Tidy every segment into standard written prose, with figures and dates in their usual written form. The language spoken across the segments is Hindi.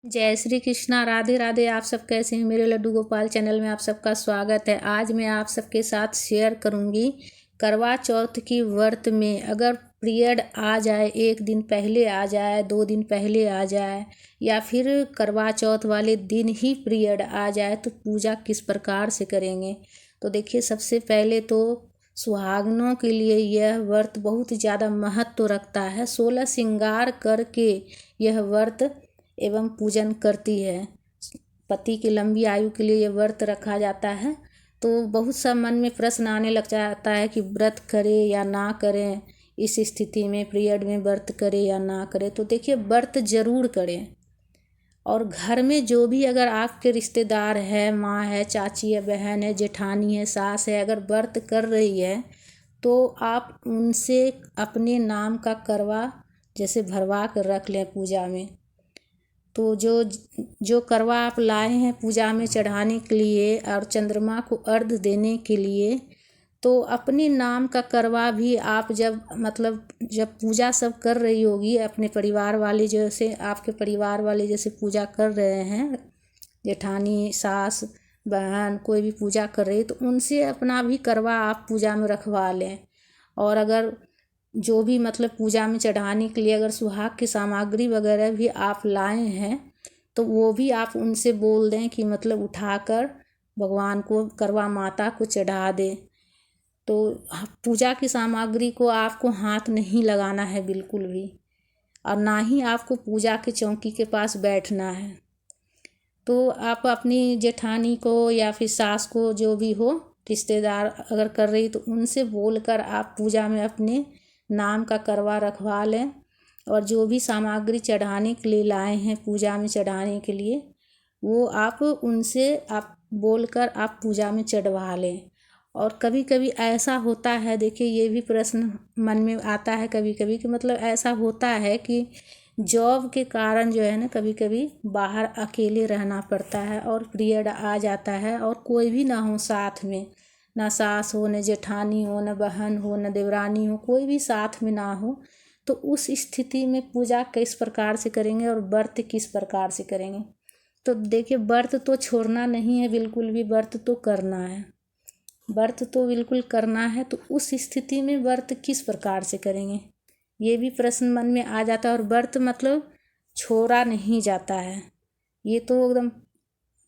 जय श्री कृष्णा। राधे राधे। आप सब कैसे हैं? मेरे लड्डू गोपाल चैनल में आप सबका स्वागत है। आज मैं आप सबके साथ शेयर करूंगी करवा चौथ की व्रत में अगर पीरियड आ जाए, एक दिन पहले आ जाए, 2 दिन पहले आ जाए या फिर करवा चौथ वाले दिन ही पीरियड आ जाए तो पूजा किस प्रकार से करेंगे। तो देखिए, सबसे पहले तो सुहागनों के लिए यह व्रत बहुत ज़्यादा महत्व रखता है। 16 श्रृंगार करके यह व्रत एवं पूजन करती है। पति की लंबी आयु के लिए ये व्रत रखा जाता है। तो बहुत सा मन में प्रश्न आने लग जाता है कि व्रत करें या ना करें, इस स्थिति में पीरियड में व्रत करें या ना करें। तो देखिए, व्रत जरूर करें। और घर में जो भी अगर आपके रिश्तेदार है, माँ है, चाची है, बहन है, जेठानी है, सास है, अगर व्रत कर रही है तो आप उनसे अपने नाम का करवा जैसे भरवा कर रख लें पूजा में। तो जो जो करवा आप लाए हैं पूजा में चढ़ाने के लिए और चंद्रमा को अर्घ देने के लिए, तो अपने नाम का करवा भी आप जब पूजा सब कर रही होगी, अपने परिवार वाले जैसे आपके परिवार वाले जैसे पूजा कर रहे हैं, जेठानी, सास, बहन कोई भी पूजा कर रही है तो उनसे अपना भी करवा आप पूजा में रखवा लें। और अगर जो भी पूजा में चढ़ाने के लिए अगर सुहाग की सामग्री वगैरह भी आप लाए हैं तो वो भी आप उनसे बोल दें कि उठाकर भगवान को, करवा माता को चढ़ा दें। तो पूजा की सामग्री को आपको हाथ नहीं लगाना है बिल्कुल भी, और ना ही आपको पूजा के चौकी के पास बैठना है। तो आप अपनी जेठानी को या फिर सास को, जो भी हो रिश्तेदार अगर कर रही तो उनसे बोलकर आप पूजा में अपने नाम का करवा रखवा लें। और जो भी सामग्री चढ़ाने के लिए लाए हैं पूजा में चढ़ाने के लिए, वो आप उनसे आप बोलकर आप पूजा में चढ़वा लें। और कभी कभी ऐसा होता है, देखिए ये भी प्रश्न मन में आता है कभी कभी कि ऐसा होता है कि जॉब के कारण जो है ना, कभी कभी बाहर अकेले रहना पड़ता है और पीरियड आ जाता है और कोई भी ना हो साथ में, ना सास हो, न जेठानी हो, न बहन हो, न देवरानी हो, कोई भी साथ में ना हो। तो उस स्थिति में पूजा किस प्रकार से करेंगे और व्रत किस प्रकार से करेंगे। तो देखिए, व्रत तो छोड़ना नहीं है बिल्कुल भी, व्रत तो करना है, व्रत तो बिल्कुल करना है। तो उस स्थिति में व्रत किस प्रकार से करेंगे, ये भी प्रश्न मन में आ जाता है। और व्रत छोड़ा नहीं जाता है, ये तो एकदम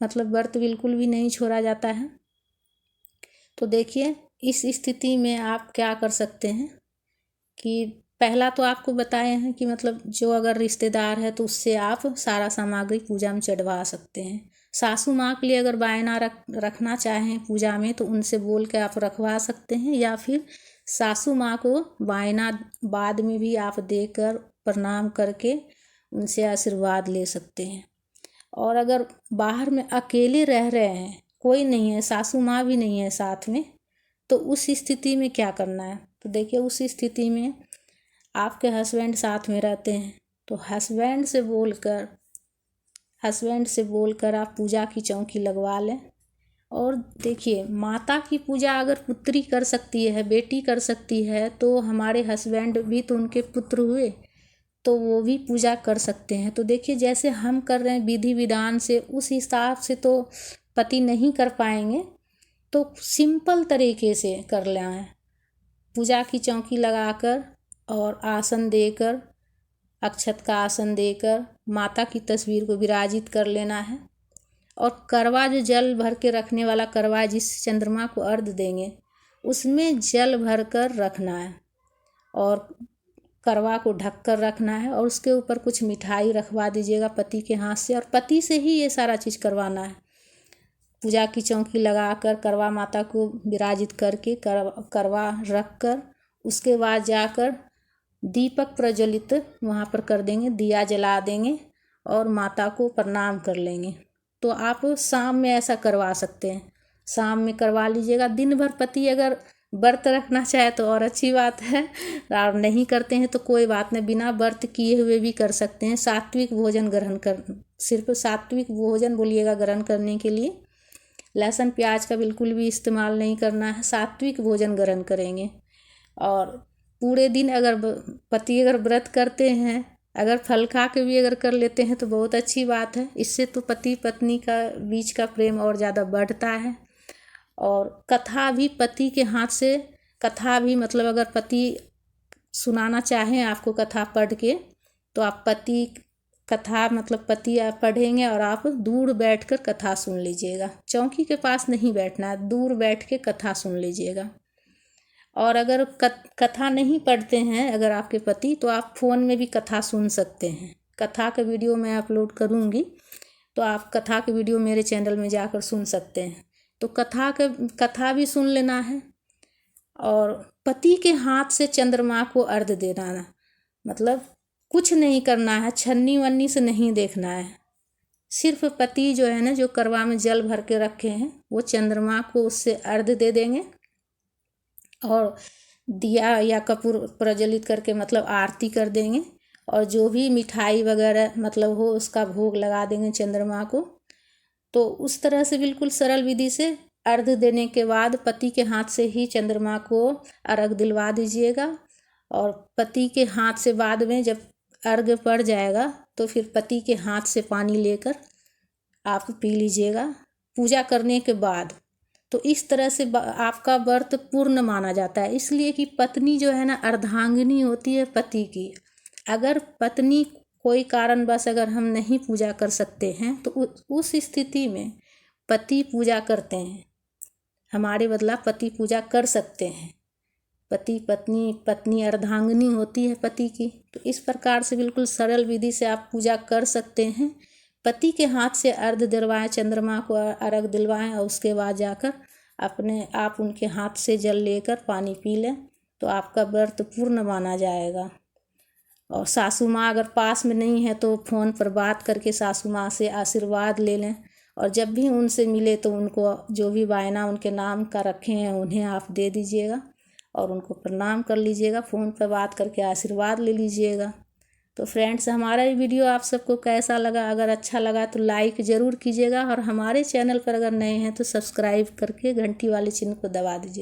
व्रत बिल्कुल भी नहीं छोड़ा जाता है। तो देखिए, इस स्थिति में आप क्या कर सकते हैं कि पहला तो आपको बताए हैं कि जो अगर रिश्तेदार है तो उससे आप सारा सामग्री पूजा में चढ़वा सकते हैं। सासू माँ के लिए अगर बायना रखना चाहें पूजा में तो उनसे बोल के आप रखवा सकते हैं, या फिर सासू माँ को बायना बाद में भी आप देकर प्रणाम करके उनसे आशीर्वाद ले सकते हैं। और अगर बाहर में अकेले रह रहे हैं, कोई नहीं है, सासू माँ भी नहीं है साथ में, तो उस स्थिति में क्या करना है। तो देखिए, उस स्थिति में आपके हस्बैंड साथ में रहते हैं तो हस्बैंड से बोलकर आप पूजा की चौकी लगवा लें। और देखिए, माता की पूजा अगर पुत्री कर सकती है, बेटी कर सकती है, तो हमारे हस्बैंड भी तो उनके पुत्र हुए, तो वो भी पूजा कर सकते हैं। तो देखिए, जैसे हम कर रहे हैं विधि विधान से, उस हिसाब से तो पति नहीं कर पाएंगे। तो सिंपल तरीके से कर लें, पूजा की चौकी लगाकर और आसन देकर, अक्षत का आसन देकर माता की तस्वीर को विराजित कर लेना है। और करवा जो जल भर के रखने वाला करवा है, जिस चंद्रमा को अर्घ देंगे उसमें जल भर कर रखना है और करवा को ढक कर रखना है। और उसके ऊपर कुछ मिठाई रखवा दीजिएगा पति के हाथ से, और पति से ही ये सारा चीज़ करवाना है। पूजा की चौकी लगाकर करवा माता को विराजित करके करवा रख कर, उसके बाद जाकर दीपक प्रज्वलित वहाँ पर कर देंगे, दिया जला देंगे और माता को प्रणाम कर लेंगे। तो आप शाम में ऐसा करवा सकते हैं, शाम में करवा लीजिएगा। दिन भर पति अगर व्रत रखना चाहे तो और अच्छी बात है, और नहीं करते हैं तो कोई बात नहीं, बिना व्रत किए हुए भी कर सकते हैं। सात्विक भोजन ग्रहण कर, सिर्फ सात्विक भोजन बोलिएगा ग्रहण करने के लिए, लहसुन प्याज का बिल्कुल भी इस्तेमाल नहीं करना है, सात्विक भोजन ग्रहण करेंगे। और पूरे दिन अगर पति अगर व्रत करते हैं अगर फल खा के भी अगर कर लेते हैं तो बहुत अच्छी बात है। इससे तो पति पत्नी का बीच का प्रेम और ज़्यादा बढ़ता है। और कथा भी पति के हाथ से, कथा भी मतलब अगर पति सुनाना चाहें आपको कथा पढ़ के, तो आप पति कथा मतलब पति आप पढ़ेंगे और आप दूर बैठकर कथा सुन लीजिएगा। चौकी के पास नहीं बैठना है, दूर बैठ के कथा सुन लीजिएगा। और अगर कथा नहीं पढ़ते हैं अगर आपके पति, तो आप फ़ोन में भी कथा सुन सकते हैं। कथा का वीडियो मैं अपलोड करूँगी, तो आप कथा के वीडियो मेरे चैनल में जाकर सुन सकते हैं। तो कथा भी सुन लेना है। और पति के हाथ से चंद्रमा को अर्घ्य देना, मतलब कुछ नहीं करना है, छन्नी वन्नी से नहीं देखना है। सिर्फ पति जो है ना, जो करवा में जल भर के रखे हैं, वो चंद्रमा को उससे अर्घ्य दे देंगे और दिया या कपूर प्रज्वलित करके मतलब आरती कर देंगे। और जो भी मिठाई वगैरह मतलब हो उसका भोग लगा देंगे चंद्रमा को। तो उस तरह से बिल्कुल सरल विधि से अर्घ्य देने के बाद पति के हाथ से ही चंद्रमा को अर्घ्य दिलवा दीजिएगा। और पति के हाथ से बाद में जब अर्घ्य पड़ जाएगा तो फिर पति के हाथ से पानी लेकर आप पी लीजिएगा पूजा करने के बाद। तो इस तरह से आपका व्रत पूर्ण माना जाता है। इसलिए कि पत्नी जो है ना अर्धांगिनी होती है पति की। अगर पत्नी कोई कारणवश अगर हम नहीं पूजा कर सकते हैं तो उस स्थिति में पति पूजा करते हैं, हमारे बदला पति पूजा कर सकते हैं। पत्नी अर्धांगिनी होती है पति की। तो इस प्रकार से बिल्कुल सरल विधि से आप पूजा कर सकते हैं। पति के हाथ से अर्घ्य दिलवाएं, चंद्रमा को अर्घ्य दिलवाएं और उसके बाद जाकर आप उनके हाथ से जल लेकर पानी पी लें, तो आपका व्रत पूर्ण माना जाएगा। और सासू माँ अगर पास में नहीं है तो फ़ोन पर बात करके सासू माँ से आशीर्वाद ले लें। और जब भी उनसे मिले तो उनको जो भी वायना उनके नाम का रखे हैं उन्हें आप दे दीजिएगा और उनको प्रणाम कर लीजिएगा। फ़ोन पर बात करके आशीर्वाद ले लीजिएगा। तो फ्रेंड्स, हमारा ये वीडियो आप सबको कैसा लगा? अगर अच्छा लगा तो लाइक ज़रूर कीजिएगा और हमारे चैनल पर अगर नए हैं तो सब्सक्राइब करके घंटी वाले चिन्ह को दबा दीजिए।